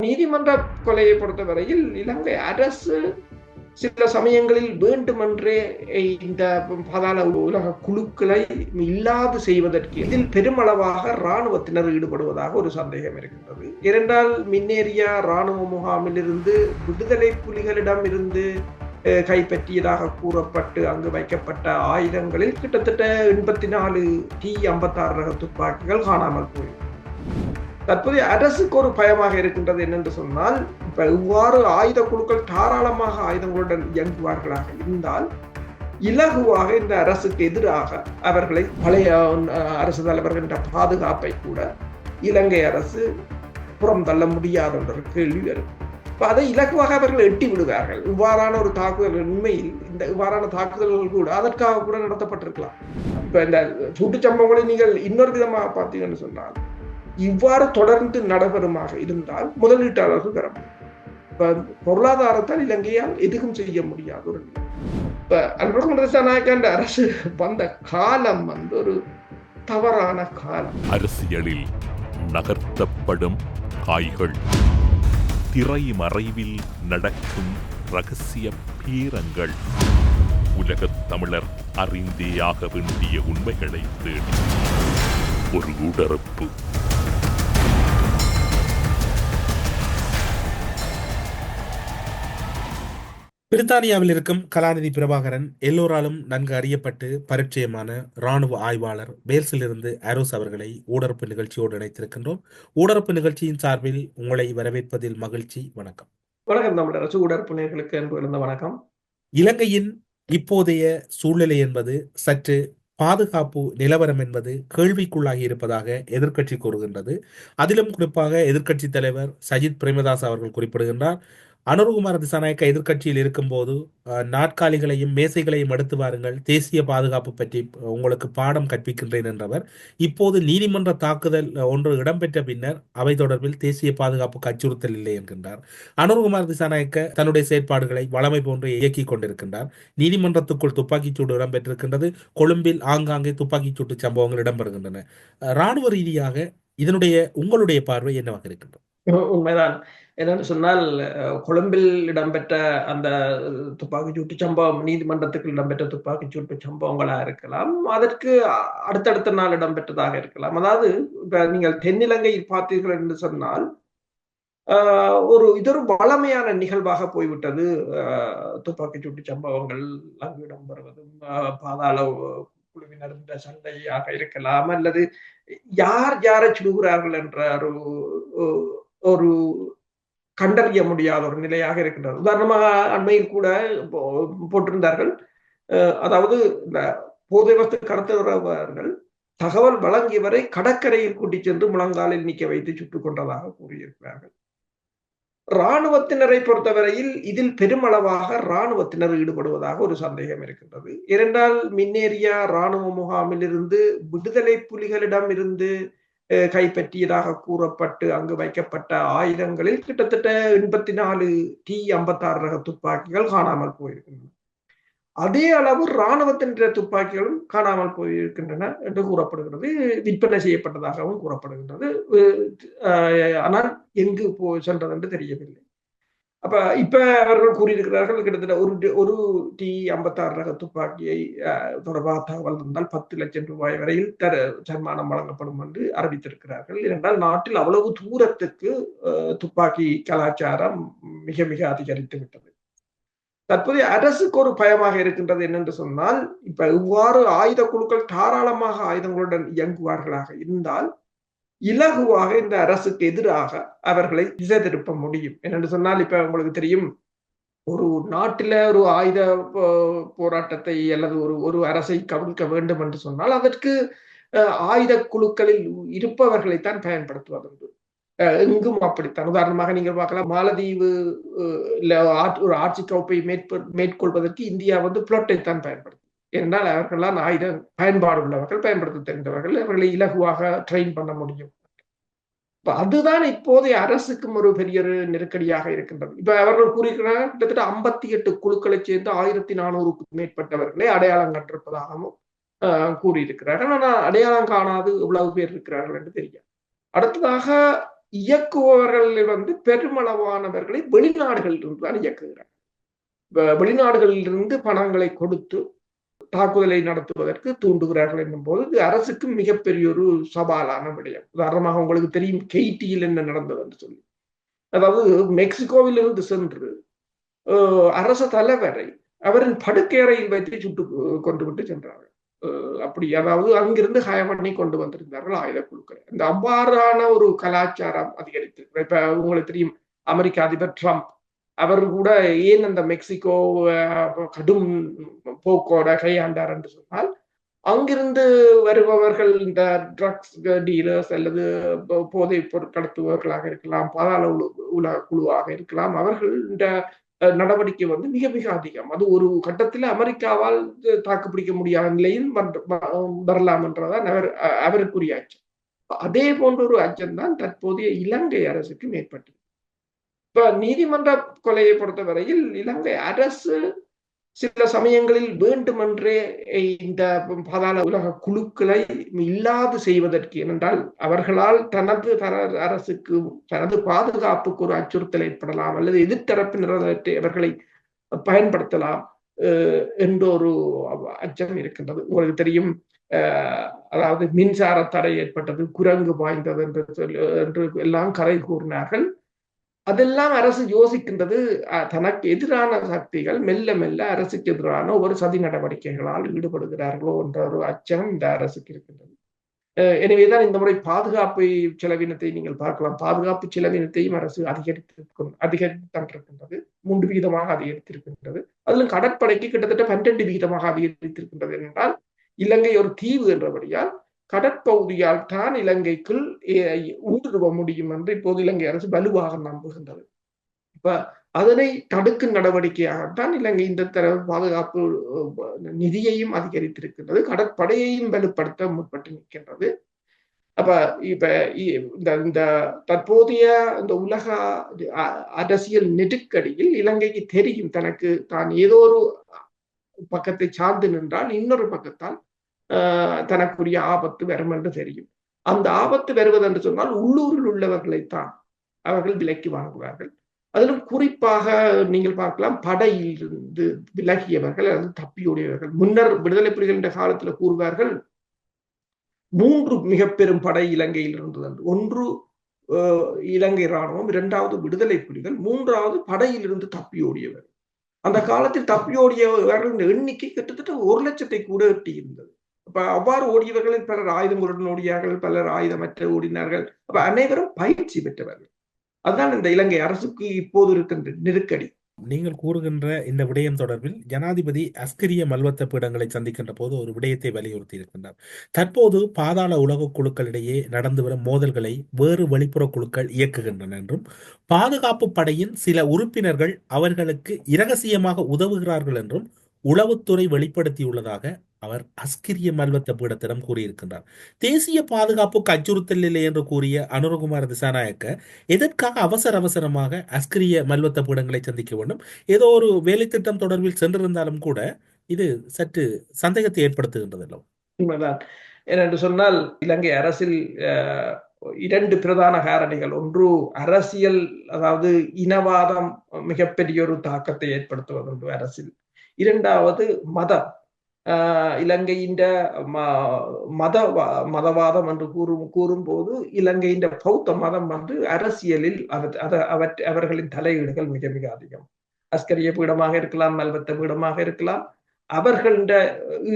நீதிமன்ற கொலையை பொறுத்தவரையில் இலங்கை அரசு சில சமயங்களில் வேண்டுமென்றே இந்த பாதாள உலக குழுக்களை இல்லாது செய்வதற்கு இதில் பெருமளவாக இராணுவத்தினர் ஈடுபடுவதாக ஒரு சந்தேகம் இருக்கின்றது. இரண்டால் மின்னேறிய இராணுவ முகாமில் இருந்து விடுதலை புலிகளிடம் இருந்து கைப்பற்றியதாக கூறப்பட்டு அங்கு வைக்கப்பட்ட ஆயுதங்களில் கிட்டத்தட்ட 84 T-56 ரக துப்பாக்கிகள் காணாமல் போயின. தற்போதைய அரசுக்கு ஒரு பயமாக இருக்கின்றது என்னென்று சொன்னால், இப்ப இவ்வாறு ஆயுத குழுக்கள் தாராளமாக ஆயுதங்களுடன் இயங்குவார்களாக இருந்தால் இலகுவாக இந்த அரசுக்கு எதிராக அவர்களை பழைய அரசு தலைவர்களின் பாதுகாப்பை கூட இலங்கை அரசு புறம் தள்ள முடியாது என்ற கேள்வி வரும். அதை இலகுவாக அவர்கள் எட்டி விடுவார்கள். இவ்வாறான ஒரு தாக்குதல் உண்மையில் இந்த இவ்வாறான தாக்குதல்கள் கூட அதற்காக கூட நடத்தப்பட்டிருக்கலாம். இப்ப இந்த சூட்டுச் சம்பவங்களை நீங்கள் இன்னொரு விதமாக பார்த்தீங்கன்னு சொன்னால், இவ்வாறு தொடர்ந்து நடைபெறுமாக இருந்தால் முதலீட்டாளர்கள் பெற முடியும். பொருளாதாரத்தால் இலங்கையால் எதுவும் செய்ய முடியாது ஒரு நிலை. இப்ப அன்புகுமார திசாநாயக்க அரசு வந்த காலம் ஒரு தவறான காலம். அரசியலில் நகர்த்தப்படும் காய்கள், திரை மறைவில் நடக்கும் ரகசிய பீரங்கள், உலகத் தமிழர் அறிந்தேயாக வேண்டிய உண்மைகளை தேடி ஒரு உடறுப்பு. பிரித்தானியாவில் இருக்கும் கலாநிதி பிரபாகரன் எல்லோராலும் நன்கு அறியப்பட்டு பரிச்சயமான இராணுவ ஆய்வாளர் வேல்ஸிலிருந்து அரோஸ் அவர்களை ஊடறுப்பு நிகழ்ச்சியோடு இணைத்திருக்கின்றோம். ஊடறுப்பு நிகழ்ச்சியின் சார்பில் உங்களை வரவேற்பதில் மகிழ்ச்சி. வணக்கம். வணக்கம் தமிழரசு ஊடறுப்பு நேயர்களுக்கு அன்பு இருந்த வணக்கம். இலங்கையின் இப்போதைய சூழ்நிலை என்பது சற்று பாதுகாப்பு நிலவரம் என்பது கேள்விக்குள்ளாகி இருப்பதாக எதிர்க்கட்சி கூறுகின்றது. அதிலும் குறிப்பாக எதிர்க்கட்சி தலைவர் சஜித் பிரேமதாஸ் அவர்கள் குறிப்பிடுகின்றார், அனுரகுமார திசாநாயக்க எதிர்க்கட்சியில் இருக்கும்போது நாற்காலிகளையும் மேசைகளையும் எடுத்து வாருங்கள், தேசிய பாதுகாப்பு பற்றி உங்களுக்கு பாடம் கற்பிக்கின்றேன் என்றவர் இப்போது நீதிமன்ற தாக்குதல் ஒன்று இடம்பெற்ற பின்னர் அவை தொடர்பில் தேசிய பாதுகாப்புக்கு அச்சுறுத்தல் இல்லை என்கின்றார். அனுரகுமார திசாநாயக்க தன்னுடைய செயற்பாடுகளை வளமை போன்று இயக்கிக் கொண்டிருக்கின்றார். நீதிமன்றத்துக்குள் துப்பாக்கிச்சூடு இடம்பெற்றிருக்கின்றது. கொழும்பில் ஆங்காங்கே துப்பாக்கிச்சூட்டு சம்பவங்கள் இடம்பெறுகின்றன. இராணுவ ரீதியாக இதனுடைய உங்களுடைய பார்வை என்னவாக இருக்கின்றது? உண்மைதான். என்னன்னு சொன்னால், கொழும்பில் இடம்பெற்ற அந்த துப்பாக்கிச்சூட்டு சம்பவம் நீதிமன்றத்துக்கு இடம்பெற்ற துப்பாக்கிச்சூட்டு சம்பவங்களா இருக்கலாம், அதற்கு அடுத்தடுத்த நாள் இடம்பெற்றதாக இருக்கலாம். அதாவது இப்ப நீங்கள் தென்னிலங்கையில் பார்த்தீர்கள் என்று சொன்னால், இதொரு வளமையான நிகழ்வாக போய்விட்டது. துப்பாக்கிச்சூட்டு சம்பவங்கள் அங்கு இடம்பெறுவதும், பாதாள குழுவினர் சண்டையாக இருக்கலாம், அல்லது யார் யாரை சுடுகிறார்கள் என்ற ஒரு கண்டறிய முடியாத ஒரு நிலையாக இருக்கின்றது. உதாரணமாக அண்மையில் கூட போட்டிருந்தார்கள், அதாவது இந்த போதை வஸ்து கடத்துகிறவர்கள் தகவல் வழங்கியவரை கடற்கரையில் கூட்டிச் சென்று முழங்காலில் நிற்க வைத்து சுட்டுக் கொண்டதாக கூறியிருக்கிறார்கள். இராணுவத்தினரை பொறுத்தவரையில் இதில் பெருமளவாக இராணுவத்தினர் ஈடுபடுவதாக ஒரு சந்தேகம் இருக்கின்றது. இரண்டால் மின்னேறிய இராணுவ முகாமில் இருந்து விடுதலை புலிகளிடம் இருந்து கைப்பற்றியதாக கூறப்பட்டு அங்கு வைக்கப்பட்ட ஆயுதங்களில் கிட்டத்தட்ட 84 T-56 ரக துப்பாக்கிகள் காணாமல் போயிருக்கின்றன. அதே அளவு இராணுவத்தின் துப்பாக்கிகளும் காணாமல் போயிருக்கின்றன என்று கூறப்படுகிறது. விற்பனை செய்யப்பட்டதாகவும் கூறப்படுகின்றது. ஆனால் எங்கு சென்றது என்று தெரியவில்லை. அப்ப இப்ப அவர்கள் கூறியிருக்கிறார்கள், கிட்டத்தட்ட ஒரு T-56 ரக துப்பாக்கியை தொடர்பாக தகவல் வந்தால் 10 லட்சம் ரூபாய் வரையில் சன்மானம் வழங்கப்படும் என்று அறிவித்திருக்கிறார்கள். ஏனென்றால் நாட்டில் அவ்வளவு தூரத்துக்கு துப்பாக்கி கலாச்சாரம் மிக மிக அதிகரித்து விட்டது. தற்போதைய அரசுக்கு ஒரு பயமாக இருக்கின்றது என்னென்று சொன்னால், இப்ப இவ்வாறு ஆயுத குழுக்கள் தாராளமாக ஆயுதங்களுடன் இயங்குவார்களாக இருந்தால் இலகுவாக இந்த அரசுக்கு எதிராக அவர்களை திசை திருப்ப முடியும். என்னென்று சொன்னால், இப்ப உங்களுக்கு தெரியும், ஒரு நாட்டில ஒரு ஆயுத போராட்டத்தை அல்லது ஒரு அரசை கவிழ்க்க வேண்டும் என்று சொன்னால் அதற்கு ஆயுத குழுக்களில் இருப்பவர்களைத்தான் பயன்படுத்துவதுண்டு. எங்கும் அப்படித்தான். உதாரணமாக நீங்கள் பார்க்கலாம், மாலத்தீவு ஒரு ஆட்சி கோப்பை மேற்கொள்வதற்கு இந்தியா புளோட்டை தான் பயன்படுத்தும். என்றால் அவர்களால் ஆயுத பயன்பாடு உள்ளவர்கள், பயன்படுத்த தெரிந்தவர்கள், அவர்களை இலகுவாக ட்ரெயின் பண்ண முடியும். அதுதான் இப்போதைய அரசுக்கும் ஒரு பெரிய நெருக்கடியாக இருக்கின்றது. இப்ப அவர்கள் கூறுகிறார்கள், கிட்டத்தட்ட 58 குழுக்களை சேர்ந்து 1400க்கும் மேற்பட்டவர்களை அடையாளம் கண்டிருப்பதாகவும் கூறியிருக்கிறார்கள். ஆனால் அடையாளம் காணாது இவ்வளவு பேர் இருக்கிறார்கள் என்று தெரியும். அடுத்ததாக இயக்குபவர்கள் பெருமளவானவர்களை வெளிநாடுகளில் இருந்து தான் இயக்குகிறார். வெளிநாடுகளிலிருந்து பணங்களை கொடுத்து தாக்குதலை நடத்துவதற்கு தூண்டுகிறார்கள் என்னும் போது இது அரசுக்கு மிகப்பெரிய ஒரு சவாலான விடயம். உதாரணமாக உங்களுக்கு தெரியும் கெய்டியில் என்ன நடந்தது என்று சொல்லி, அதாவது மெக்சிகோவில் இருந்து சென்று அரச தலைவரை அவரின் படுக்கையறையில் வைத்து சுட்டு கொண்டு விட்டு சென்றார்கள். அப்படி அதாவது அங்கிருந்து ஹயம் பண்ணி கொண்டு வந்திருந்தார்கள் ஆயுத குழுக்களை. இந்த அவ்வாறான ஒரு கலாச்சாரம் அதிகரித்து, இப்ப உங்களுக்கு தெரியும் அமெரிக்க அதிபர் ட்ரம்ப் அவர் கூட ஏன் அந்த மெக்சிகோ கடும் போக்கோட கையாண்டார் என்று சொன்னால், அங்கிருந்து வருபவர்கள் இந்த ட்ரக்ஸ் டீலர்ஸ் அல்லது போதை பொருட்கடத்துபவர்களாக இருக்கலாம், பாதாள உலக குழுவாக இருக்கலாம், அவர்கள் இந்த நடவடிக்கை மிக மிக அதிகம். அது ஒரு கட்டத்தில் அமெரிக்காவால் தாக்குப்பிடிக்க முடியாத நிலையில் வரலாம் என்றதான் அவருக்குரிய அச்சம். அதே போன்ற ஒரு அச்சம் தான் தற்போதைய இலங்கை அரசுக்கு ஏற்பட்டது. இப்ப நீதிமன்ற கொலையை பொறுத்தவரையில் இலங்கை அரசு சில சமயங்களில் வேண்டுமென்றே இந்த பாதாள உலக குழுக்களை இல்லாது செய்வதற்கு, ஏனென்றால் அவர்களால் தனது அரசுக்கு தனது பாதுகாப்புக்கு ஒரு அச்சுறுத்தல் ஏற்படலாம் அல்லது எதிர்த்தரப்பினரை அவர்களை பயன்படுத்தலாம் என்ற ஒரு அச்சம் இருக்கின்றது. உங்களுக்கு தெரியும், அதாவது மின்சார தடை ஏற்பட்டது, குரங்கு பாய்ந்தது என்று எல்லாம் கதை கூறினார்கள். அதெல்லாம் அரசு யோசிக்கின்றது, தனக்கு எதிரான சக்திகள் மெல்ல மெல்ல அரசுக்கு எதிரான ஒரு சதி நடவடிக்கைகளால் ஈடுபடுகிறார்களோ என்ற ஒரு அச்சம் இந்த அரசுக்கு இருக்கின்றது. எனவேதான் இந்த முறை பாதுகாப்பு செலவினத்தை நீங்கள் பார்க்கலாம். பாதுகாப்பு செலவினத்தையும் அரசு அதிகரித்திருக்கின்றது, 3% அதிகரித்திருக்கின்றது. அதிலும் கடற்படைக்கு கிட்டத்தட்ட 12% அதிகரித்திருக்கின்றது. என்றால் இலங்கை ஒரு தீவு என்றபடியால் கடற்பகுதியால் தான் இலங்கைக்குள் ஊடுருவ முடியும் என்று இப்போது இலங்கை அரசு வலுவாக நம்புகின்றது. இப்ப அதனை தடுக்கும் நடவடிக்கையாகத்தான் இலங்கை இந்த தரப்பு பாதுகாப்பு நிதியையும் அதிகரித்திருக்கின்றது, கடற்படையையும் வலுப்படுத்த முற்பட்டு நிற்கின்றது. அப்ப இப்ப இந்த தற்போதைய இந்த உலக அரசியல் நெருக்கடியில் இலங்கைக்கு தெரியும், தனக்கு தான் ஏதோ ஒரு பக்கத்தை சார்ந்து நின்றால் இன்னொரு பக்கத்தால் தனக்குரிய ஆபத்து வரும் என்று தெரியும். அந்த ஆபத்து வருவது என்று சொன்னால் உள்ளூரில் உள்ளவர்களைத்தான் அவர்கள் விலக்கி வாங்குவார்கள். அதிலும் குறிப்பாக நீங்கள் பார்க்கலாம், படையில் இருந்து விலகியவர்கள் அல்லது தப்பியோடியவர்கள். முன்னர் விடுதலை புலிகள் என்ற காலத்தில் கூறுவார்கள் 3 மிக பெரும் படை இலங்கையில் இருந்தது. ஒன்று இலங்கை இராணுவம், 2வது விடுதலை புலிகள், 3வது படையிலிருந்து தப்பியோடியவர். அந்த காலத்தில் தப்பியோடியவர்கள் எண்ணிக்கை கிட்டத்தட்ட 1 லட்சத்தை கூட எட்டி இருந்தது. அப்ப அவ்வாறு ஓடியவர்களில் பலர் ஆயுதங்களுடன் ஓடியார்கள், பலர் ஆயுதமற்ற ஓடினார்கள். அப்ப அனைவரும் பயிற்சி பெற்றவர்கள். அதுதான் இந்த இலங்கை அரசுக்கு இப்போது இருக்கின்ற நெருக்கடி. நீங்கள் கூறுகின்ற இந்த விடயம் தொடர்பில் ஜனாதிபதி அஸ்கிரிய மல்வத்த பீடங்களை சந்திக்கின்ற போது ஒரு விடயத்தை வலியுறுத்தி இருக்கின்றார். தற்போது பாதாள உலக குழுக்களிடையே நடந்து வரும் மோதல்களை வேறு வெளிப்புற குழுக்கள் இயக்குகின்றன என்றும், பாதுகாப்பு படையின் சில உறுப்பினர்கள் அவர்களுக்கு இரகசியமாக உதவுகிறார்கள் என்றும் உளவுத்துறை வெளிப்படுத்தியுள்ளதாக அவர் அஸ்கிரிய மல்வத்த பீடத்திடம் கூறியிருக்கின்றார். தேசிய பாதுகாப்புக்கு அச்சுறுத்தல் இல்லை என்று கூறிய அனுரகுமார திசாநாயக்க எதற்காக அவசரமாக அஸ்கிரிய மல்வத்த பீடங்களை சந்திக்க வேண்டும்? ஏதோ ஒரு வேலை திட்டம் தொடர்பில் சென்றிருந்தாலும் கூட இது சற்று சந்தேகத்தை ஏற்படுத்துகின்றதല്ലോ. உண்மைதான். ஏனென்று சொன்னால் இலங்கை அரசில் 2 பிரதான காரணிகள். ஒன்று அரசியல், அதாவது இனவாதம் மிகப்பெரிய ஒரு தாக்கத்தை ஏற்படுத்துவது அரசில். 2வது மதம். இலங்கையின் மதவாதம் என்று கூறும்போது இலங்கையின் பௌத்த மதம் அரசியலில் அவர்களின் தலையீடுகள் மிக மிக அதிகம். அஸ்கரிய பீடமாக இருக்கலாம், மல்வத்த பீடமாக இருக்கலாம், அவர்கள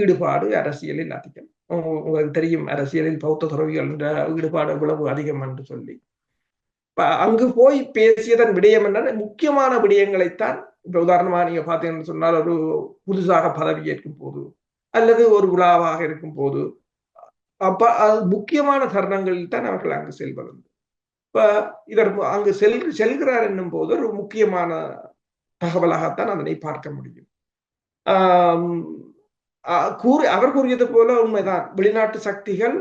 ஈடுபாடு அரசியலில் அதிகம். உங்களுக்கு தெரியும் அரசியலில் பௌத்த துறவிகள் என்ற ஈடுபாடு எவ்வளவு அதிகம் என்று சொல்லி. அங்கு போய் பேசியதன் விடயம் என்ன, முக்கியமான விடயங்களைத்தான். இப்ப உதாரணமா நீங்க பாத்தீங்கன்னு சொன்னால், ஒரு புதுசாக பதவி ஏற்கும் போது அல்லது ஒரு விழாவாக இருக்கும் போது, அப்ப முக்கியமான தருணங்களில் தான் அவர்கள் அங்கு செல்வது. இப்ப இவர் அங்கு செல்கிறார் என்னும் போது ஒரு முக்கியமான தகவலாகத்தான் அதனை பார்க்க முடியும். அவர் கூறியது போல உண்மைதான், வெளிநாட்டு சக்திகள்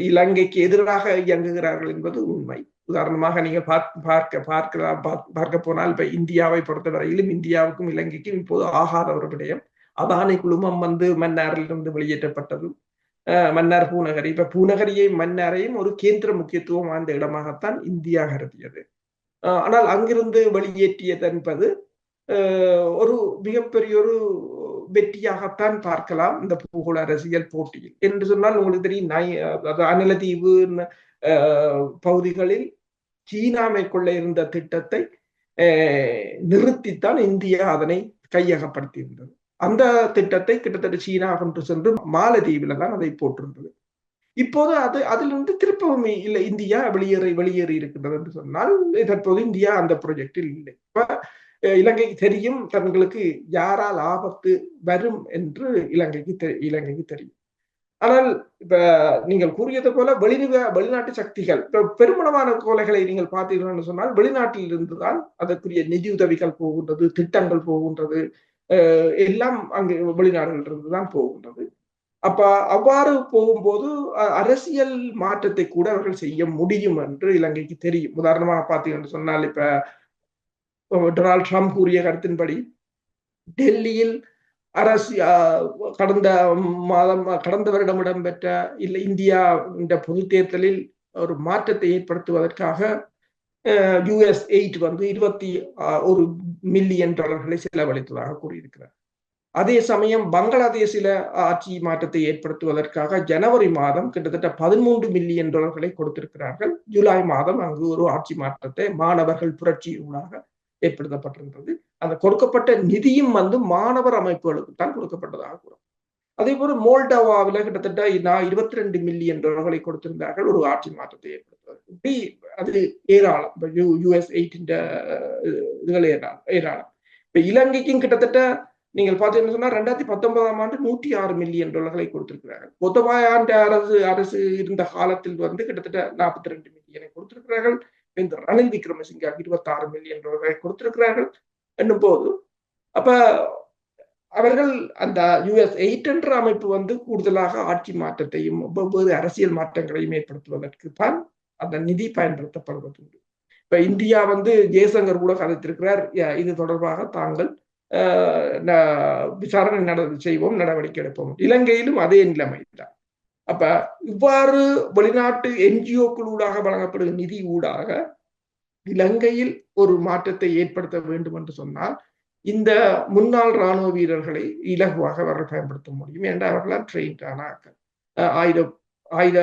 இலங்கைக்கு எதிராக இயங்குகிறார்கள் என்பது உண்மை. உதாரணமாக நீங்க பார்க்க போனால், இப்ப இந்தியாவை பொறுத்தவரையிலும் இந்தியாவுக்கும் இலங்கைக்கும் இப்போது ஆகாத ஒரு விடயம் அதானி குழுமம் மன்னாரிலிருந்து வெளியேற்றப்பட்டது. மன்னார் பூநகரி. இப்ப பூநகரியை மன்னாரையும் ஒரு கேந்திர முக்கியத்துவம் வாய்ந்த இடமாகத்தான் இந்தியா கருதியது. ஆனால் அங்கிருந்து வெளியேற்றியது என்பது ஒரு மிகப்பெரிய ஒரு வெற்றியாகத்தான் பார்க்கலாம் இந்த பூகோள அரசியல் போட்டியில். என்று சொன்னால் உங்களுக்கு தெரியும், அநிலத்தீவு பகுதிகளில் சீனா மேற்கொள்ள இருந்த திட்டத்தை நிறுத்தித்தான் இந்தியா அதனை கையகப்படுத்தியிருந்தது. அந்த திட்டத்தை கிட்டத்தட்ட சீனா கொண்டு சென்று மாலத்தீவில் தான் அதை போட்டிருந்தது. இப்போது அதிலிருந்து திருப்பவும் இல்லை, இந்தியா வெளியேறி இருக்கின்றது என்று சொன்னால் தற்போது இந்தியா அந்த ப்ராஜெக்டில் இல்லை. இலங்கைக்கு தெரியும் தங்களுக்கு யாரால் ஆபத்து வரும் என்று இலங்கைக்கு தெரியும். ஆனால் இப்ப நீங்கள் கூறியது போல வெளிநாட்டு சக்திகள் பெருமளவான கொலைகளை நீங்கள் பார்த்தீர்கள் சொன்னால் வெளிநாட்டில் இருந்துதான் அதற்குரிய நிதி உதவிகள் போகின்றது, திட்டங்கள் போகின்றது, எல்லாம் அங்கு வெளிநாடுகள் இருந்துதான் போகின்றது. அப்ப அவ்வாறு போகும்போது அரசியல் மாற்றத்தை கூட அவர்கள் செய்ய முடியும் என்று இலங்கைக்கு தெரியும். உதாரணமாக பார்த்தீங்கன்னு சொன்னால் இப்ப டொனால்ட் ட்ரம்ப் கூறிய கருத்தின்படி டெல்லியில் கடந்த வருடம் இடம்பெற்ற இல்லை இந்தியா இந்த பொது தேர்தலில் ஒரு மாற்றத்தை ஏற்படுத்துவதற்காக US8 வந்து $21 மில்லியன் செலவழித்ததாக கூறியிருக்கிறார். அதே சமயம் பங்களாதேஷில ஆட்சி மாற்றத்தை ஏற்படுத்துவதற்காக ஜனவரி மாதம் கிட்டத்தட்ட $13 மில்லியன் கொடுத்திருக்கிறார்கள். ஜூலை மாதம் அங்கு ஒரு ஆட்சி மாற்றத்தை மாணவர்கள் புரட்சியூடாக ஏற்படுத்தப்பட்டிருந்தது. அந்த கொடுக்கப்பட்ட நிதியும் வந்து மாணவர் அமைப்புகளுக்கு தான் கொடுக்கப்பட்டதாக கூறும். அதே போல மோல்டோவாவில் கிட்டத்தட்ட $22 மில்லியன் கொடுத்திருந்தார்கள் ஒரு ஆட்சி மாற்றத்தை ஏற்படுத்துவது. இப்படி அது ஏராளம். US8 இதுகள் ஏராளம். இப்ப இலங்கைக்கும் கிட்டத்தட்ட நீங்கள் பார்த்தீங்கன்னு சொன்னா 2019ஆம் ஆண்டு $106 மில்லியன் கொடுத்திருக்கிறார்கள். கோத்தபாய அரசு இருந்த காலத்தில் வந்து கிட்டத்தட்ட 42 மில்லியனை கொடுத்திருக்கிறார்கள். இந்த ரணில் விக்ரமசிங்கே 26 மில்லியன் கொடுத்திருக்கிறார்கள் என்னும் போது, அப்ப அவர்கள் அந்த US8 என்ற அமைப்பு வந்து கூடுதலாக ஆட்சி மாற்றத்தையும் வெவ்வேறு அரசியல் மாற்றங்களையும் ஏற்படுத்துவதற்கு தான் அந்த நிதி பயன்படுத்தப்படுவது. இப்ப இந்தியா வந்து ஜெய்சங்கர் கூட கதைத்திருக்கிறார், இது தொடர்பாக தாங்கள் விசாரணை செய்வோம், நடவடிக்கை எடுப்போம். இலங்கையிலும் அதே நிலைமை தான். அப்ப இவ்வாறு வெளிநாட்டு NGO-க்களூடாக வழங்கப்படும் நிதி ஊடாக இலங்கையில் ஒரு மாற்றத்தை ஏற்படுத்த வேண்டும் என்று சொன்னால் இந்த முன்னாள் இராணுவ வீரர்களை இலகுவாக அவர்கள் பயன்படுத்த முடியும். ஏன்னா அவர்களால் ட்ரெயின்டான ஆயுத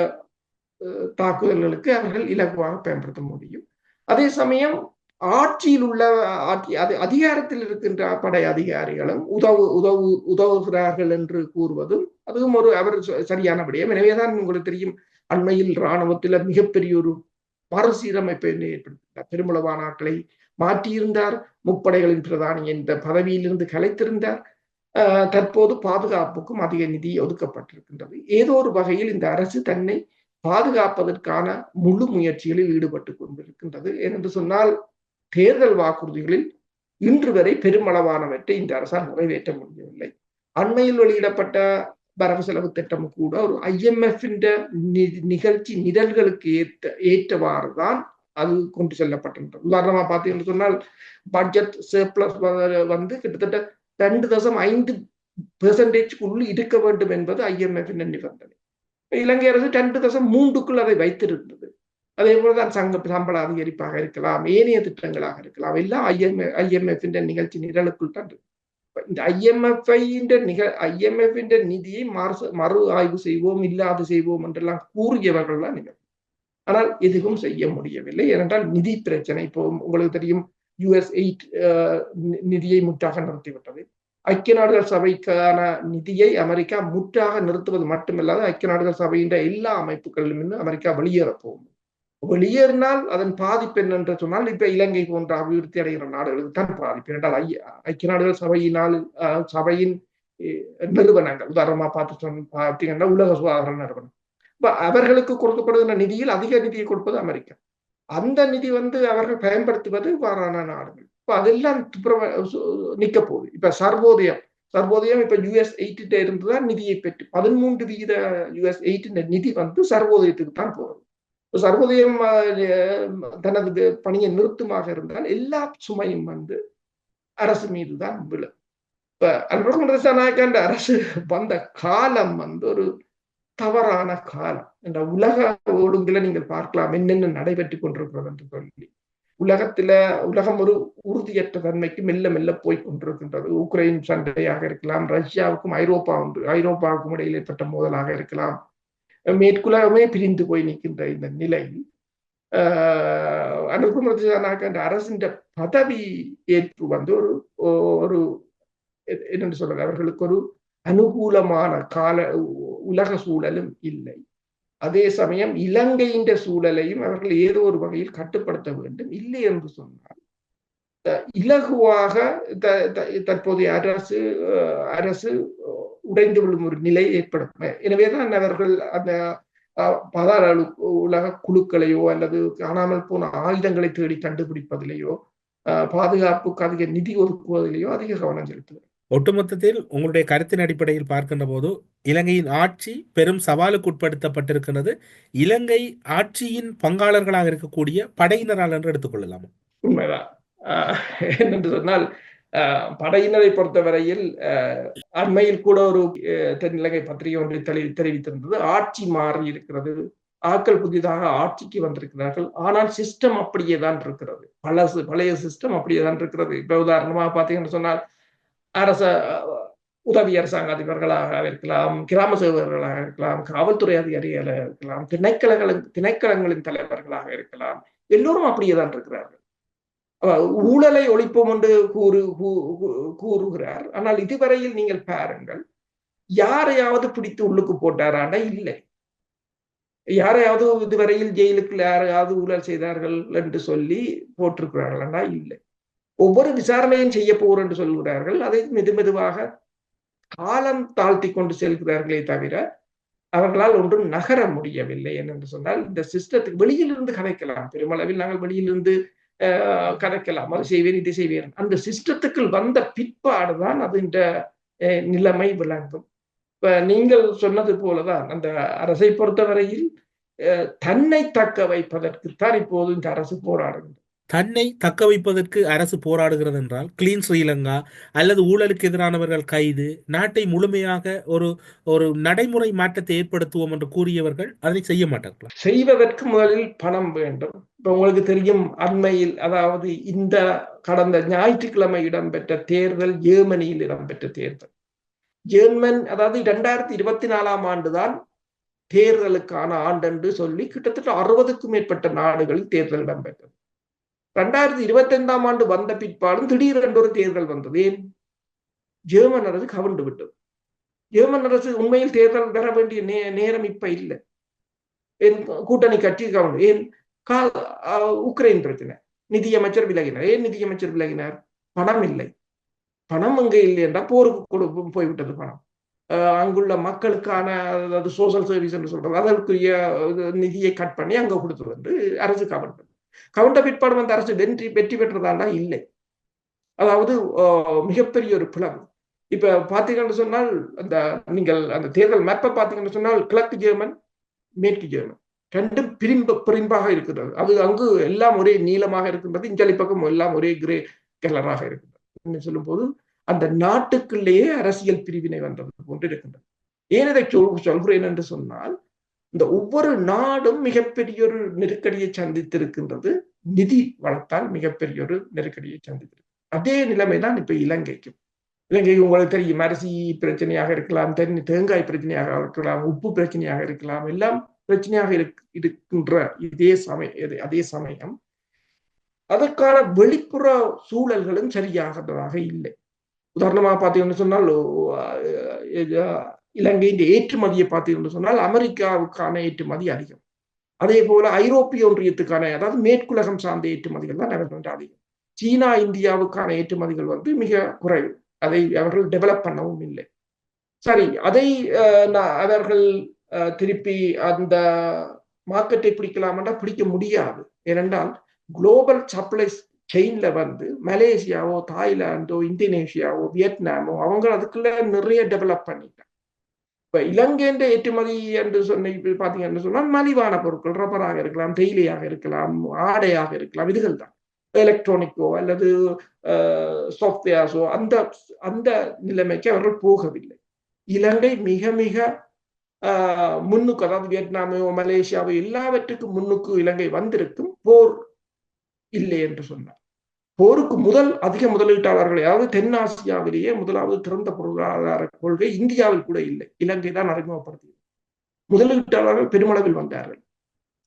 தாக்குதல்களுக்கு அவர்கள் இலகுவாக பயன்படுத்த முடியும். அதே சமயம் ஆட்சியில் உள்ள அதிகாரத்தில் இருக்கின்ற படை அதிகாரிகளும் உதவுகிறார்கள் என்று கூறுவதும் அதுவும் அவர் சரியான விடயம். எனவேதான் உங்களுக்கு தெரியும், அண்மையில் இராணுவத்தில் மிகப்பெரிய ஒரு மறுசீரமைப்பை ஏற்படுத்தினார். பெருமளவான ஆட்களை மாற்றியிருந்தார். முப்படைகளின் பிரதானி என்ற பதவியிலிருந்து கலைத்திருந்தார். தற்போது பாதுகாப்புக்கும் அதிக நிதி ஒதுக்கப்பட்டிருக்கின்றது. ஏதோ ஒரு வகையில் இந்த அரசு தன்னை பாதுகாப்பதற்கான முழு முயற்சிகளில் ஈடுபட்டு கொண்டிருக்கின்றது. ஏனென்று சொன்னால் தேர்தல் வாக்குறுதிகளில் இன்று வரை பெருமளவானவற்றை இந்த அரசால் நிறைவேற்ற முடியவில்லை. அண்மையில் வெளியிடப்பட்ட வரவு செலவு திட்டம் கூட ஒரு IMF நிகழ்ச்சி நிரல்களுக்கு ஏற்றவாறுதான் அது கொண்டு செல்லப்பட்டிருந்தது. உதாரணமா பார்த்தீங்கன்னு சொன்னால் பட்ஜெட் சர்ப்ளஸ் வந்து கிட்டத்தட்ட 2.5% இருக்க வேண்டும் என்பது IMF நிபந்தனை. இலங்கை அரசு 2.3 அதை வைத்திருந்தது. அதே போலதான் சம்பள அதிகரிப்பாக இருக்கலாம், ஏனைய திட்டங்களாக இருக்கலாம், எல்லாம் IMF நிகழ்ச்சி நிரலுக்குள் தான் இருக்கு. இந்த IMF நிதியை மறு ஆய்வு செய்வோம், இல்லாது செய்வோம் என்றெல்லாம் கூறியவர்கள் தான் நிகழ்ச்சி. ஆனால் எதுவும் செய்ய முடியவில்லை. ஏனென்றால் நிதி பிரச்சனை. இப்போ உங்களுக்கு தெரியும், US8 நிதியை முற்றாக நிறுத்திவிட்டது. ஐக்கிய நாடுகள் சபைக்கான நிதியை அமெரிக்கா முற்றாக நிறுத்துவது மட்டுமல்லாது ஐக்கிய நாடுகள் சபையின் எல்லா அமைப்புகளிலும் அமெரிக்கா வெளியேறப்போகும். வெளியேறினால் அதன் பாதிப்பு என்னென்று சொன்னால் இப்ப இலங்கை போன்ற அபிவிருத்தி அடைகிற நாடுகளுக்கு தான் பாதிப்பு. என்றால் ஐக்கிய நாடுகள் சபையின் நிறுவனங்கள், உதாரணமா பார்த்தீங்கன்னா உலக சுகாதார நிறுவனம், அவர்களுக்கு கொடுக்கப்படுகிற நிதியில் அதிக நிதியை கொடுப்பது அமெரிக்கா. அந்த நிதி வந்து அவர்கள் பயன்படுத்துவது இவ்வாறான நாடுகள். இப்ப அதெல்லாம் நிக்க போகுது. இப்ப சர்வோதயம் இப்ப US8 இருந்துதான் நிதியை பெற்று 13% US8 நிதி வந்து சர்வோதயத்துக்கு தான் போறது. சர்வோதயம் தனது பணியை நிறுத்தமாக இருந்தால் எல்லா சுமையும் வந்து அரசு மீதுதான் விழும். இப்ப அன்பரசு அரசு வந்த காலம் வந்து ஒரு தவறான காலம். என்ற உலக ஒழுங்குல நீங்கள் பார்க்கலாம் என்னென்ன நடைபெற்று கொண்டிருக்கிறது என்று சொல்லி. உலகம் ஒரு உறுதியற்ற தன்மைக்கு மெல்ல மெல்ல போய் கொண்டிருக்கின்றது. உக்ரைன் சண்டையாக இருக்கலாம், ரஷ்யாவுக்கும் ஐரோப்பாவுக்கும் இடையில் ஏற்பட்ட மோதலாக இருக்கலாம், மேற்குலகமே பிரிந்து போய் நிற்கின்ற இந்த நிலை அந்த அரசின் பதவி ஏற்பு வந்து ஒரு என்னென்னு சொல்றது, அவர்களுக்கு ஒரு அனுகூலமான உலக சூழலும் இல்லை. அதே சமயம் இலங்கையின் சூழலையும் அவர்கள் ஏதோ ஒரு வகையில் கட்டுப்படுத்த வேண்டும். இல்லை என்று சொன்னால் இலகுவாக தற்போதைய அரசு உடைந்து விழும் ஒரு நிலை ஏற்படும். எனவேதான் அவர்கள் அந்த பாதாள உலக குழுக்களையோ அல்லது காணாமல் போன ஆயுதங்களை தேடி கண்டுபிடிப்பதிலேயோ பாதுகாப்புக்கு அதிக நிதி ஒதுக்குவதிலேயோ அதிக கவனம் செலுத்துவது. ஒட்டுமொத்தத்தில் உங்களுடைய கருத்தின் அடிப்படையில் பார்க்கின்ற போது இலங்கையின் ஆட்சி பெரும் சவாலுக்கு உட்படுத்தப்பட்டிருக்கிறது. இலங்கை ஆட்சியின் பங்காளர்களாக இருக்கக்கூடிய படையினரால் என்று எடுத்துக்கொள்ளலாம். உண்மைதான். என்னென்று சொன்னால் படையினரை பொறுத்தவரையில் அண்மையில் கூட ஒரு தென்னிலங்கை பத்திரிகை ஒன்றை தெரிவித்திருந்தது. ஆட்சி மாறி இருக்கிறது, ஆட்கள் புதிதாக ஆட்சிக்கு வந்திருக்கிறார்கள், ஆனால் சிஸ்டம் அப்படியே தான் இருக்கிறது, பழைய சிஸ்டம் அப்படியே தான் இருக்கிறது. இப்ப உதாரணமாக பார்த்தீங்கன்னு சொன்னால் அரச உதவி அரசாங்க அதிபர்களாக இருக்கலாம், கிராம சேவகர்களாக இருக்கலாம், காவல்துறை அதிகாரிகளாக இருக்கலாம், திணைக்களங்களின் தலைவர்களாக இருக்கலாம், எல்லோரும் அப்படியே தான் இருக்கிறார்கள். ஊழலை ஒழிப்போம் என்று கூறுகிறார். ஆனால் இதுவரையில் நீங்கள் பாருங்கள், யாரையாவது பிடித்து உள்ளுக்கு போட்டாராண்டா இல்லை. யாரையாவது இதுவரையில் ஜெயிலுக்கு யாரையாவது ஊழல் செய்தார்கள் என்று சொல்லி போட்டிருக்கிறார்களா இல்லை. ஒவ்வொரு விசாரணையும் செய்ய போகிறோம் என்று சொல்கிறார்கள். அதை மெதுவாக காலம் தாழ்த்தி கொண்டு செல்கிறார்களே தவிர அவர்களால் ஒன்றும் நகர முடியவில்லை. என்று சொன்னால் இந்த சிஸ்டத்துக்கு வெளியிலிருந்து கதைக்கலாம், பெருமளவில் நாங்கள் வெளியிலிருந்து கதைக்கலாம், அது செய்வேன் இது செய்வேன். அந்த சிஸ்டத்துக்குள் வந்த பிற்பாடுதான் அது இந்த நிலைமை விளங்கும். இப்ப நீங்கள் சொன்னது போலதான் அந்த அரசை பொறுத்தவரையில் தன்னை தக்க வைப்பதற்குத்தான் இப்போது இந்த அரசு போராடுகிறது. தன்னை தக்க வைப்பதற்கு அரசு போராடுகிறது என்றால் கிளீன் ஸ்ரீலங்கா அல்லது ஊழலுக்கு எதிரானவர்கள் கைது, நாட்டை முழுமையாக ஒரு நடைமுறை மாற்றத்தை ஏற்படுத்துவோம் என்று கூறியவர்கள் அதை செய்ய மாட்டார்கள். செய்வதற்கு முதலில் பணம் வேண்டும். இப்ப உங்களுக்கு தெரியும், அண்மையில் அதாவது இந்த கடந்த ஞாயிற்றுக்கிழமை இடம்பெற்ற தேர்தல் ஜெர்மனியில் இடம்பெற்ற தேர்தல். அதாவது 2024 ஆண்டுதான் தேர்தலுக்கான ஆண்டு என்று சொல்லி கிட்டத்தட்ட 60க்கும் மேற்பட்ட நாடுகளில் தேர்தல் இடம்பெற்றது. 2025 ஆண்டு வந்த பிற்பாடும் திடீரென்று ஒரு தேர்தல் வந்தது. ஏன்? ஜெர்மன் அரசு கவிழ்ந்து விட்டது. ஜெர்மன் அரசு உண்மையில் தேர்தல் பெற வேண்டிய நேரம் இப்ப இல்லை. கூட்டணி கட்சி கவிழ்ந்து. ஏன்? உக்ரைன் பிரச்சனை, நிதியமைச்சர் விலகினார். ஏன் நிதியமைச்சர் விலகினார்? பணம் இல்லை. பணம் அங்கே இல்லை என்றால் போருக்கு போய்விட்டது பணம். அங்குள்ள மக்களுக்கான அதாவது சோசியல் சர்வீஸ் என்று சொல்றது, அதற்குரிய நிதியை கட் பண்ணி அங்க கொடுத்து வந்து அரசு கவிழ்ந்தது. கவுண்ட பிற்பாடு வந்த அரசு வெற்றி பெற்றதாண்டா இல்லை. அதாவது மிகப்பெரிய ஒரு பிளவு. இப்ப பாத்தீங்கன்னு சொன்னால் நீங்கள் அந்த தேர்தல் மேப்பை பாத்தீங்கன்னு சொன்னால் கிழக்கு ஜெர்மன், மேற்கு ஜெர்மன் ரெண்டும் பிரிம்பாக இருக்கிறது. அது அங்கு எல்லாம் ஒரே நீளமாக இருக்கின்றது, இஞ்சலி பக்கம் எல்லாம் ஒரே கிரே கலராக இருக்கின்றது. சொல்லும் போது அந்த நாட்டுக்குள்ளேயே அரசியல் பிரிவினை வந்தது போன்று இருக்கின்றது. ஏன் இதை சொல்கிறேன் என்று சொன்னால், இந்த ஒவ்வொரு நாடும் மிகப்பெரிய ஒரு நெருக்கடியை சந்தித்திருக்கின்றது. நிதி வளர்த்தால் மிகப்பெரிய ஒரு நெருக்கடியை சந்தித்திருக்கு. அதே நிலைமைதான் இப்ப இலங்கைக்கும். இலங்கைக்கு உங்களுக்கு தெரியும், அரிசி பிரச்சனையாக இருக்கலாம், தேங்காய் பிரச்சனையாக இருக்கலாம், உப்பு பிரச்சனையாக இருக்கலாம், எல்லாம் பிரச்சனையாக இருக்கின்ற அதே சமயம் அதற்கான வெளிப்புற சூழல்களும் சரியாகதாக இல்லை. உதாரணமாக பார்த்தீங்கன்னு சொன்னால், இலங்கையின் ஏற்றுமதியை பார்த்தீங்கன்னு சொன்னால் அமெரிக்காவுக்கான ஏற்றுமதி அதிகம். அதே போல ஐரோப்பிய ஒன்றியத்துக்கான, அதாவது மேற்குலகம் சார்ந்த ஏற்றுமதிகள் தான் அதிகம். சீனா இந்தியாவுக்கான ஏற்றுமதிகள் வந்து மிக குறைவு. அதை அவர்கள் டெவலப் பண்ணவும் இல்லை. சரி, அதை அவர்கள் திருப்பி அந்த மார்க்கெட்டை பிடிக்கலாம்னா பிடிக்க முடியாது. ஏனென்றால் குளோபல் சப்ளை செயின்ல வந்து மலேசியாவோ, தாய்லாந்தோ, இந்தோனேஷியாவோ, வியட்நாமோ அவங்க அதுக்குள்ள நிறைய டெவலப் பண்ணிட்டாங்க. இப்ப இலங்கைன்ற ஏற்றுமதி என்று பாத்தீங்கன்னு சொன்னால் மலிவான பொருட்கள், ரப்பராக இருக்கலாம், தேயிலையாக இருக்கலாம், ஆடையாக இருக்கலாம், இதுகள் தான். எலக்ட்ரானிக்கோ அல்லது சாஃப்ட்வேர்ஸோ அந்த நிலைமைக்கு அவர்கள் போகவில்லை. இலங்கை மிக மிக முன்னுக்கு, அதாவது வியட்நாமையோ மலேசியாவோ எல்லாவற்றுக்கும் முன்னுக்கு இலங்கை வந்திருக்கும், போர் இல்லை என்று சொன்னார். போருக்கு அதிக முதலீட்டாளர்கள், அதாவது தென்னாசியாவிலேயே முதலாவது திறந்த பொருளாதார கொள்கை இந்தியாவில் கூட இல்லை, இலங்கை தான் அறிமுகப்படுத்தியது. முதலீட்டாளர்கள் பெருமளவில் வந்தார்கள்.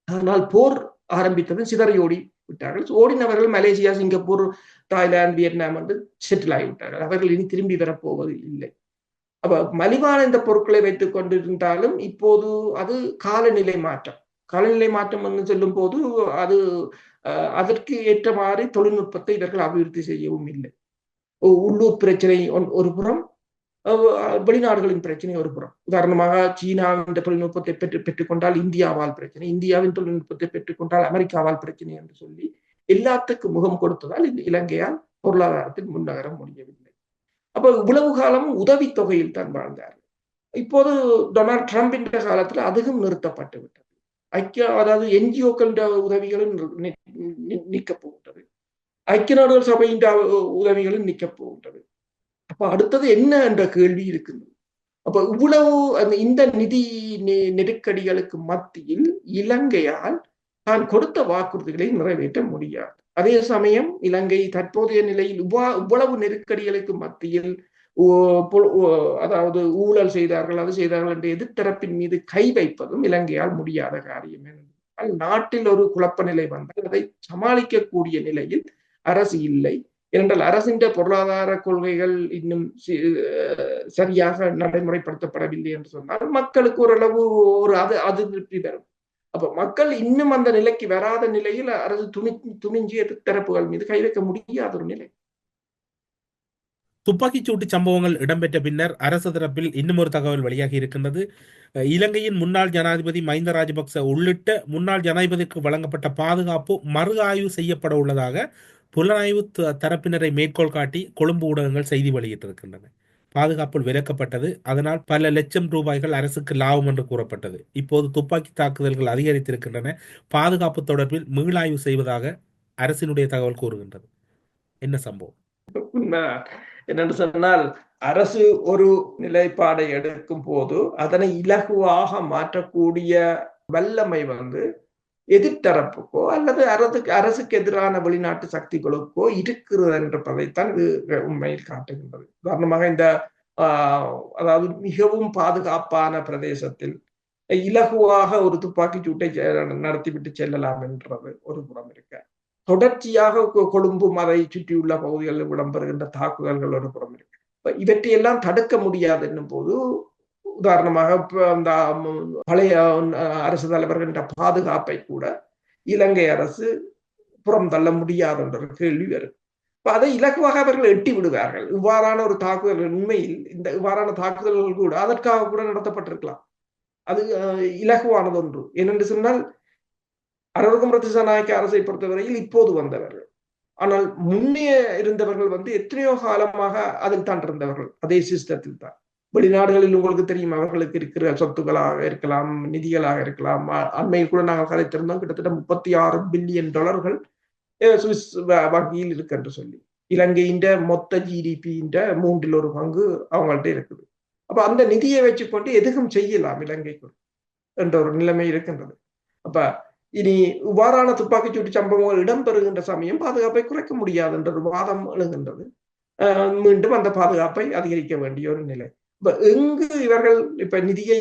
ஆனால் போர் ஆரம்பித்தது சிதறி ஓடி விட்டார்கள். ஓடினவர்கள் மலேசியா, சிங்கப்பூர், தாய்லாந்து, வியட்நாம் வந்து செட்டில் ஆகிவிட்டார்கள். அவர்கள் இனி திரும்பி வரப்போவது இல்லை. அப்ப மலிவான இந்த பொருட்களை வைத்துக் கொண்டிருந்தாலும் இப்போது அது காலநிலை மாற்றம் என்று சொல்லும் போது அது அதற்கு ஏற்றமாறு தொழில்நுட்பத்தை இவர்கள் அபிவிருத்தி செய்யவும் இல்லை. உள்ளூர் பிரச்சனை ஒரு புறம், வெளிநாடுகளின் பிரச்சனை ஒரு புறம். உதாரணமாக சீனாவின் தொழில்நுட்பத்தை பெற்றுக்கொண்டால் இந்தியாவால் பிரச்சனை, இந்தியாவின் தொழில்நுட்பத்தை பெற்றுக்கொண்டால் அமெரிக்காவால் பிரச்சனை என்று சொல்லி எல்லாத்துக்கும் முகம் கொடுத்ததால் இலங்கையால் பொருளாதாரத்தில் முன்னகர முடியவில்லை. அப்ப இவ்வளவு காலம் உதவி தொகையில் தான் வாழ்ந்தார்கள். இப்போது டொனால்ட் ட்ரம்பின் காலத்தில் அதுவும் நிறுத்தப்பட்டு விட்டது. அதாவது என்ஜிஓக்கள் உதவிகளும் நீக்கப் போகின்றது, ஐக்கிய நாடுகள் சபையின் உதவிகளும் நீக்கப் போகின்றது. அப்ப அடுத்தது என்ன என்ற கேள்வி இருக்கின்றது. அப்ப இவ்வளவு இந்த நிதி நெருக்கடிகளுக்கு மத்தியில் இலங்கையால் தான் கொடுத்த வாக்குறுதிகளை நிறைவேற்ற முடியாது. அதே சமயம் இலங்கை தற்போதைய நிலையில் இவ்வளவு நெருக்கடிகளுக்கு மத்தியில் அதாவது ஊழல் செய்தார்கள், அது செய்தார்கள் என்ற எதிர்த்தரப்பின் மீது கை வைப்பதும் இலங்கையால் முடியாத காரியம். என்றால் நாட்டில் ஒரு குழப்ப நிலை வந்தால் அதை சமாளிக்கக்கூடிய நிலையில் அரசு இல்லை. ஏனென்றால் அரசின் பொருளாதார கொள்கைகள் இன்னும் சரியாக நடைமுறைப்படுத்தப்படவில்லை என்று சொன்னால் மக்களுக்கு ஓரளவு ஒரு அதிருப்தி வரும். அப்ப மக்கள் இன்னும் அந்த நிலைக்கு வராத நிலையில் அரசு துணிஞ்சி எதிர்த்தரப்புகள் மீது கை வைக்க முடியாத ஒரு நிலை. துப்பாக்கிச்சூட்டு சம்பவங்கள் இடம்பெற்ற பின்னர் அரசு தரப்பில் இன்னும் ஒரு தகவல் வெளியாகி இருக்கின்றது. இலங்கையின் முன்னாள் ஜனாதிபதி மஹிந்த ராஜபக்ச உள்ளிட்ட முன்னாள் ஜனாதிபதிக்கு வழங்கப்பட்ட பாதுகாப்பு மறு ஆய்வு செய்யப்பட உள்ளதாக புலனாய்வு தரப்பினரை மேற்கோள் காட்டி கொழும்பு ஊடகங்கள் செய்தி வெளியிட்டிருக்கின்றன. பாதுகாப்பில் விலக்கப்பட்டது, அதனால் பல லட்சம் ரூபாய்கள் அரசுக்கு லாபம் என்று கூறப்பட்டது. இப்போது துப்பாக்கி தாக்குதல்கள் அதிகரித்திருக்கின்றன, பாதுகாப்பு தொடர்பில் மீளாய்வு செய்வதாக அரசினுடைய தகவல் கூறுகின்றது. என்ன சம்பவம்? என்னென்று சொன்னால், அரசு ஒரு நிலைப்பாடை எடுக்கும் போது அதனை இலகுவாக மாற்றக்கூடிய வல்லமை எதிர்த்தரப்புக்கோ அல்லது அரசுக்கு எதிரான வெளிநாட்டு சக்திகளுக்கோ இருக்கிறது என்றதைத்தான் உண்மையில் காட்டுகின்றது. உதாரணமாக இந்த அதாவது மிகவும் பாதுகாப்பான பிரதேசத்தில் இலகுவாக ஒரு துப்பாக்கி சூட்டை நடத்திவிட்டு செல்லலாம் என்றது ஒரு புறம் இருக்க, தொடர்ச்சியாக கொழும்பும் அதை சுற்றியுள்ள பகுதிகளில் இடம்பெறுகின்ற தாக்குதல்கள் ஒரு புறம் இருக்கு. இவற்றையெல்லாம் தடுக்க முடியாது என்னும் போது, உதாரணமாக அந்த பழைய அரசு தலைவர்கின்ற பாதுகாப்பை கூட இலங்கை அரசு புறம் தள்ள முடியாது என்ற கேள்வி வரும். அதை இலகுவாக அவர்கள் எட்டி விடுவார்கள். இவ்வாறான ஒரு தாக்குதல், உண்மையில் இந்த இவ்வாறான தாக்குதல்கள் கூட அதற்காக கூட நடத்தப்பட்டிருக்கலாம். அது இலகுவானது ஒன்று. ஏனென்று சொன்னால், அனுரகுமார திசாநாயக்க அரசை பொறுத்தவரையில் இப்போது வந்தவர்கள், ஆனால் முன்னே இருந்தவர்கள் எத்தனையோ காலமாக அதில் தான் இருந்தவர்கள், அதே சிஸ்டத்தில் தான். வெளிநாடுகளில் உங்களுக்கு தெரியும், அவர்களுக்கு இருக்கிற சொத்துக்களாக இருக்கலாம், நிதிகளாக இருக்கலாம். அண்மையில் கூட நாங்கள் கதைத்திருந்தோம், கிட்டத்தட்ட 36 பில்லியன் டாலர்கள் சுவிஸ் வங்கியில் இருக்கு என்று சொல்லி. இலங்கையின் மொத்த ஜிடிபியின் 1/3 பங்கு அவங்கள்ட்ட இருக்குது. அப்ப அந்த நிதியை வச்சுக்கொண்டு எதுவும் செய்யலாம் இலங்கைக்கு என்ற ஒரு நிலைமை இருக்கின்றது. அப்ப இனி இவ்வாறான துப்பாக்கிச்சூட்டு சம்பவங்கள் இடம்பெறுகின்ற சமயம் பாதுகாப்பை குறைக்க முடியாது என்ற ஒரு வாதம் எழுகின்றது. மீண்டும் அந்த பாதுகாப்பை அதிகரிக்க வேண்டிய ஒரு நிலை. இப்ப எங்கு இவர்கள் இப்ப நிதியை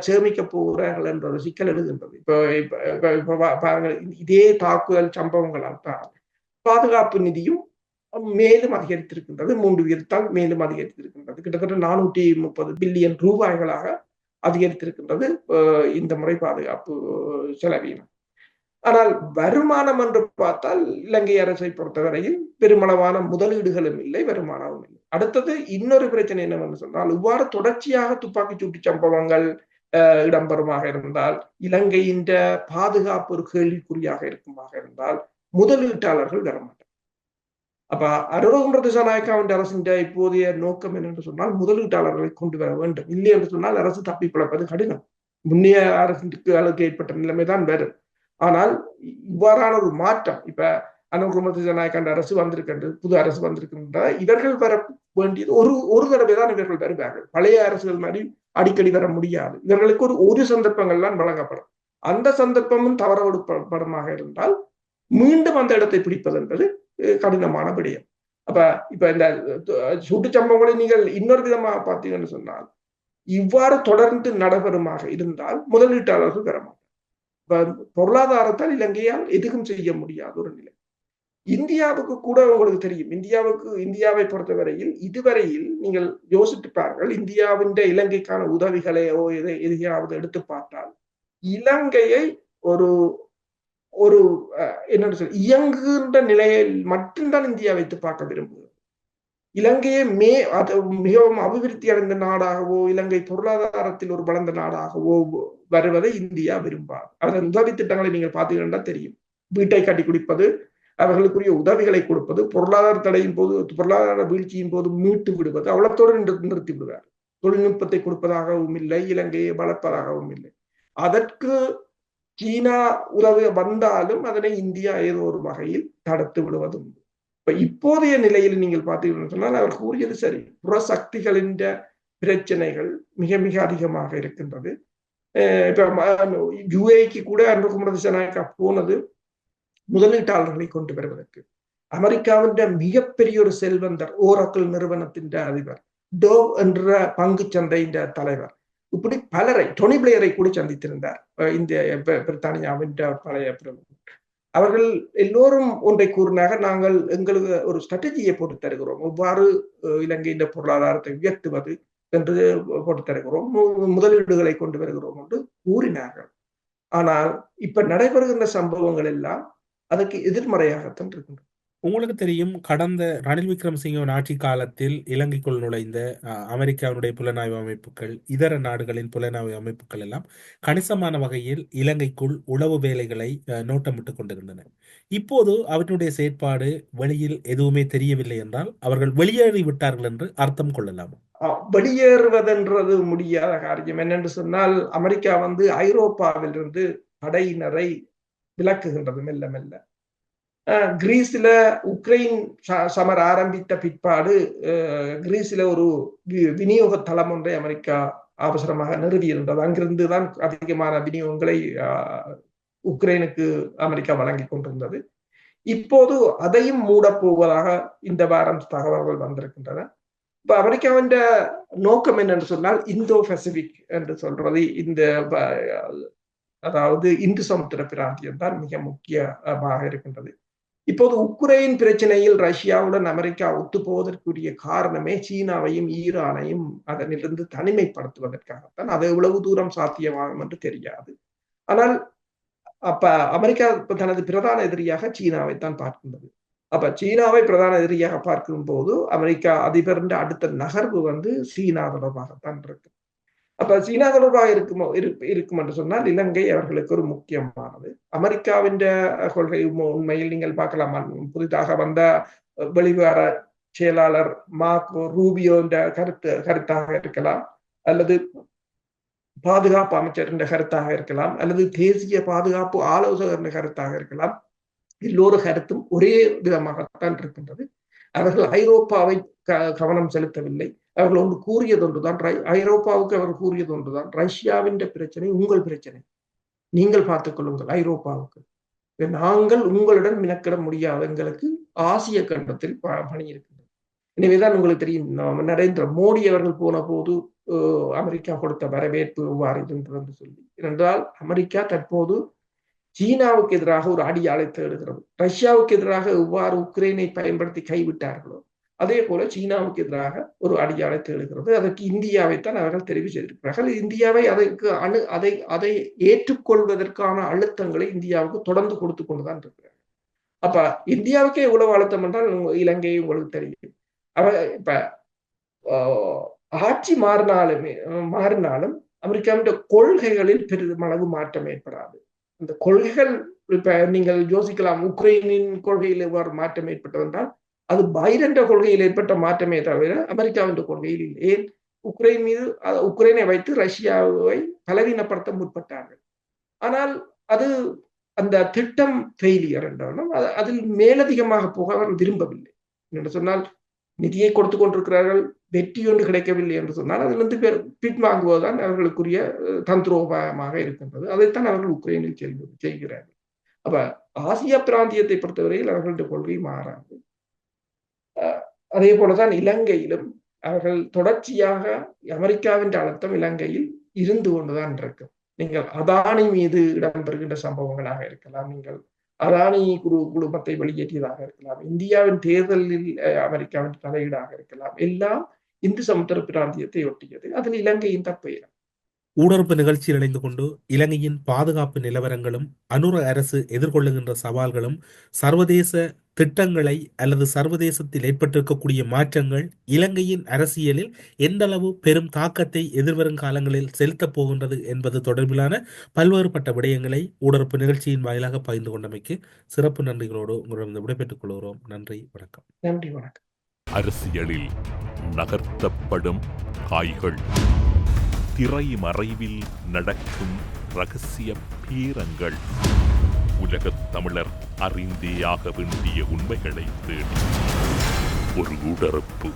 சேமிக்க போகிறார்கள் என்ற ஒரு சிக்கல் எழுகின்றது. இப்ப பாருங்கள், இதே தாக்குதல் சம்பவங்களால் தான் பாதுகாப்பு நிதியும் மேலும் அதிகரித்திருக்கின்றது. 3 வீதத்தால் மேலும் அதிகரித்திருக்கின்றது. கிட்டத்தட்ட 430 பில்லியன் ரூபாய்களாக அதிகரித்திருக்கின்றது இந்த முறை பாதுகாப்பு செலவீனம். ஆனால் வருமானம் என்று பார்த்தால் இலங்கை அரசை பொறுத்தவரையில் பெருமளவான முதலீடுகளும் இல்லை, வருமானமும் இல்லை. அடுத்தது இன்னொரு பிரச்சனை என்னவென்று சொன்னால், இவ்வாறு தொடர்ச்சியாக துப்பாக்கிச்சூட்டு சம்பவங்கள் இடம்பெறுமாக இருந்தால், இலங்கையின் பாதுகாப்பு ஒரு கேள்விக்குறியாக இருக்குமாக இருந்தால் முதலீட்டாளர்கள் வரமாட்டார். அப்ப அனுரகுமார திசாநாயக்காவின் அரசின் இப்போதைய நோக்கம் என்னென்று சொன்னால், முதலீட்டாளர்களை கொண்டு வர வேண்டும். இல்லை என்று சொன்னால் அரசு தப்பி பிழைப்பது கடினம். முன்னைய அரசுக்கு ஏற்பட்ட நிலைமைதான் வரும். ஆனால் இவ்வாறான ஒரு மாற்றம், இப்ப அனுரகுமார திசாநாயக்காவின் அரசு வந்திருக்கின்றது, புது அரசு வந்திருக்கின்ற, இவர்கள் வர வேண்டியது ஒரு தடவை தான் இவர்கள் வருவார்கள். பழைய அரசுகள் மாதிரி அடிக்கடி வர முடியாது. இவர்களுக்கு ஒரு சந்தர்ப்பங்கள்லாம் வழங்கப்படும். அந்த சந்தர்ப்பமும் தவற விடப்படமாக இருந்தால் மீண்டும் அந்த இடத்தை பிடிப்பது என்பது கடினமான விடயம். அப்ப இப்ப இந்த சூட்டு சம்பவங்களை நீங்கள் இன்னொரு விதமாக பார்த்தீங்கன்னு சொன்னால், இவ்வாறு தொடர்ந்து நடைபெறுமாக இருந்தால் முதலீட்டாளர்கள் வரமாட்டார். பொருளாதாரத்தால் இலங்கையால் எதுவும் செய்ய முடியாத ஒரு நிலை. இந்தியாவுக்கு கூட உங்களுக்கு தெரியும், இந்தியாவை பொறுத்தவரையில் இதுவரையில் நீங்கள் யோசித்து பாருங்கள், இந்தியாவின் இலங்கைக்கான உதவிகளையோ எதையாவது எடுத்து பார்த்தால் இலங்கையை ஒரு ஒரு என்னன்னு சொல்ல இயங்குகின்ற நிலையில் மட்டும்தான் இந்தியா வைத்து பார்க்க விரும்புகிறது. இலங்கையை மிகவும் அபிவிருத்தி அடைந்த நாடாகவோ இலங்கை பொருளாதாரத்தில் ஒரு வளர்ந்த நாடாகவோ வருவதை இந்தியா விரும்பாது. அதன் உதவி திட்டங்களை நீங்கள் பார்த்தீங்கன்னா தெரியும். வீட்டை கட்டி குடிப்பது, அவர்களுக்குரிய உதவிகளை கொடுப்பது, பொருளாதார தடையின் போது பொருளாதார வீழ்ச்சியின் போது மீட்டு விடுவது, அவ்வளத்தோடு நிறுத்தி விடுவார். தொழில்நுட்பத்தை கொடுப்பதாகவும் இல்லை, இலங்கையை வளர்ப்பதாகவும் இல்லை. அதற்கு சீனா உதவி வந்தாலும் அதனை இந்தியா ஏதோ ஒரு வகையில் தடுத்து விடுவதும். இப்போதைய நிலையில் நீங்கள் பார்த்தீங்கன்னு சொன்னால் அவர் கூறியது சரி, புறசக்திகளின் பிரச்சனைகள் மிக மிக அதிகமாக இருக்கின்றது. இப்ப யுஏக்கு கூட அனுகுமார திசாநாயக்கா போனது முதலீட்டாளர்களை கொண்டு வருவதற்கு. அமெரிக்காவின் மிகப்பெரிய ஒரு செல்வந்தர், ஓரக்கிள் நிறுவனத்தின் அதிபர், டோவ் என்ற பங்கு சந்தையின் தலைவர், இப்படி பலரை, டொனி பிளேயரை கூட சந்தித்திருந்தார் இந்திய பிரித்தானியாவின் பழைய பிரதமர். அவர்கள் எல்லோரும் ஒன்றை கூறினாக, நாங்கள் எங்களுக்கு ஒரு ஸ்ட்ராட்டஜியை போட்டு தருகிறோம், எவ்வாறு இலங்கையின் பொருளாதாரத்தை உயர்த்துவது என்று போட்டு தருகிறோம், முதலீடுகளை கொண்டு வருகிறோம் என்று கூறினார்கள். ஆனால் இப்ப நடைபெறுகின்ற சம்பவங்கள் எல்லாம் அதற்கு எதிர்மறையாகத்தான் இருக்கின்றன. உங்களுக்கு தெரியும், கடந்த ரணில் விக்ரமசிங்கவின் ஆட்சி காலத்தில் இலங்கைக்குள் நுழைந்த அமெரிக்காவினுடைய புலனாய்வு அமைப்புகள், இதர நாடுகளின் புலனாய்வு அமைப்புகள் எல்லாம் கணிசமான வகையில் இலங்கைக்குள் உளவு வேலைகளை நோட்டமிட்டுக் கொண்டிருந்தன. இப்போது அவற்றினுடைய செயற்பாடு வெளியில் எதுவுமே தெரியவில்லை என்றால் அவர்கள் வெளியேறி விட்டார்கள் என்று அர்த்தம் கொள்ளலாம். வெளியேறுவதென்றது முடியாத காரியம். என்னென்று சொன்னால், அமெரிக்கா ஐரோப்பாவிலிருந்து படையினரை விலக்குகின்றது மெல்ல மெல்ல. கிரீஸ்ல உக்ரைன் சமர் ஆரம்பித்த பிற்பாடு கிரீஸ்ல ஒரு விநியோக தளம் ஒன்றை அமெரிக்கா அவசரமாக நிறுவியிருந்தது. அங்கிருந்துதான் அதிகமான விநியோகங்களை உக்ரைனுக்கு அமெரிக்கா வழங்கி கொண்டிருந்தது. இப்போது அதையும் மூடப்போவதாக இந்த வாரம் தகவல்கள் வந்திருக்கின்றன. இப்ப அமெரிக்காவின் நோக்கம் என்னென்று சொன்னால், இந்தோ பசிபிக் என்று சொல்றது, அதாவது இந்து சமுத்திர பிராந்தியம் தான் மிக முக்கியமாக இருக்கின்றது. இப்போது உக்ரைன் பிரச்சனையில் ரஷ்யாவுடன் அமெரிக்கா ஒத்து போவதற்குரிய காரணமே சீனாவையும் ஈரானையும் அதனிலிருந்து தனிமைப்படுத்துவதற்காகத்தான். அது எவ்வளவு தூரம் சாத்தியமாகும் என்று தெரியாது. ஆனால் அப்ப அமெரிக்கா தனது பிரதான எதிரியாக சீனாவைத்தான் பார்க்கின்றது. அப்ப சீனாவை பிரதான எதிரியாக பார்க்கும் போது அமெரிக்கா அதிபரின் அடுத்த நகர்வு சீனா தொடர்பாகத்தான் இருக்கு. அப்ப சீனா தொடர்பாக இருக்கும் என்று சொன்னால் இலங்கை அவர்களுக்கு ஒரு முக்கியமானது. அமெரிக்காவின் கொள்கை உண்மையில் நீங்கள் பார்க்கலாம், புதிதாக வந்த வெளிவார செயலாளர் மார்க்கோ ரூபியோ என்ற கருத்தாக இருக்கலாம், அல்லது பாதுகாப்பு அமைச்சர் கருத்தாக இருக்கலாம், அல்லது தேசிய பாதுகாப்பு ஆலோசகர் கருத்தாக இருக்கலாம். எல்லோரும் கருத்தும் ஒரே விதமாகத்தான் இருக்கின்றது. அவர்கள் ஐரோப்பாவை கவனம் செலுத்தவில்லை. அவர்கள் ஒன்று கூறியதொன்றுதான், ஐரோப்பாவுக்கு அவர் கூறியதொன்றுதான், ரஷ்யாவின் பிரச்சனை உங்கள் பிரச்சனை, நீங்கள் பார்த்துக் கொள்ளுங்கள் ஐரோப்பாவுக்கு, நாங்கள் உங்களுடன் மினக்கிட முடியாது, எங்களுக்கு ஆசிய கண்டத்தில் பணி இருக்கின்றது. எனவேதான் உங்களுக்கு தெரியும், நரேந்திர மோடி அவர்கள் போன போது அமெரிக்கா கொடுத்த வரவேற்பு எவ்வாறு இருந்தது என்று சொல்லி. ஏனென்றால் அமெரிக்கா தற்போது சீனாவுக்கு எதிராக ஒரு அடியாளை தேடுகிறது. ரஷ்யாவுக்கு எதிராக எவ்வாறு உக்ரைனை பயன்படுத்தி கைவிட்டார்களோ அதே போல சீனாவுக்கு எதிராக ஒரு அடியாளை தேடுகிறது. அதற்கு இந்தியாவைத்தான் அவர்கள் தெரிவு செய்திருக்கிறார்கள். இந்தியாவை அதை ஏற்றுக்கொள்வதற்கான அழுத்தங்களை இந்தியாவுக்கு தொடர்ந்து கொடுத்து கொண்டுதான் இருக்கிறார்கள். அப்ப இந்தியாவுக்கே எவ்வளவு அழுத்தம் என்றால் இலங்கையை உங்களுக்கு தெரியும். இப்ப ஆட்சி மாறினாலும் அமெரிக்காவின் கொள்கைகளில் பெரிதளவு மாற்றம் ஏற்படாது. அந்த கொள்கைகள் இப்ப நீங்கள் யோசிக்கலாம், உக்ரைனின் கொள்கையில் எவ்வாறு மாற்றம் ஏற்பட்டது என்றால் அது பைடன் கொள்கையில் ஏற்பட்ட மாற்றமே தவிர அமெரிக்காவின் கொள்கையில் இல்லை. ஏன்? உக்ரைனை வைத்து ரஷ்யாவை பலவீனப்படுத்த முற்பட்டார்கள். ஆனால் அது அந்த திட்டம் ஃபெயிலியர் என்றாலும் அதில் மேலதிகமாக போக அவர் விரும்பவில்லை. என்று சொன்னால் நிதியை கொடுத்து கொண்டிருக்கிறார்கள். வெற்றி ஒன்று கிடைக்கவில்லை என்று சொன்னால் அதிலிருந்து பின்வாங்குவதுதான் அவர்களுக்குரிய தந்திரோபாயமாக இருக்கின்றது. அதைத்தான் அவர்கள் உக்ரைனில் செய்கிறார்கள். அப்ப ஆசியா பிராந்தியத்தை பொறுத்தவரையில் அவர்களுடைய கொள்கை மாறாது. அதே போலதான் இலங்கையிலும் அவர்கள் தொடர்ச்சியாக அமெரிக்காவின் அழுத்தம் இலங்கையில் இருந்து கொண்டுதான் இருக்கும். நீங்கள் அதானி மீது இடம்பெறுகின்ற சம்பவங்களாக இருக்கலாம், நீங்கள் அதானி குடும்பத்தை வெளியேற்றியதாக இருக்கலாம், இந்தியாவின் தேர்தலில் அமெரிக்காவின் தலையீடாக இருக்கலாம், எல்லாம் இந்து சமுத்திர பிராந்தியத்தை ஒட்டியது. அதில் இலங்கையின் தப்பெயர். ஊடறுப்பு நிகழ்ச்சியில் இணைந்து கொண்டு இலங்கையின் பாதுகாப்பு நிலவரங்களும் அனுர அரசு எதிர்கொள்ளுகின்ற சவால்களும் சர்வதேச திட்டங்களை அல்லது சர்வதேசத்தில் ஏற்பட்டிருக்கக்கூடிய மாற்றங்கள் இலங்கையின் அரசியலில் எந்தளவு பெரும் தாக்கத்தை எதிர்வரும் காலங்களில் செலுத்தப் போகின்றது என்பது தொடர்பிலான பல்வேறுபட்ட விடயங்களை ஊடறுப்பு நிகழ்ச்சியின் வாயிலாக பகிர்ந்து கொண்டமைக்கு சிறப்பு நன்றிகளோடு உங்களிடம் விடைபெற்றுக் கொள்கிறோம். நன்றி, வணக்கம். நன்றி, வணக்கம். அரசியலில் நகர்த்தப்படும் காய்கள், திரைமறைவில் நடக்கும் இரகசிய பீரங்கள், உலகத் தமிழர் அறிந்தேயாக வேண்டிய உண்மைகளை தேடி ஒரு ஊடறுப்பு.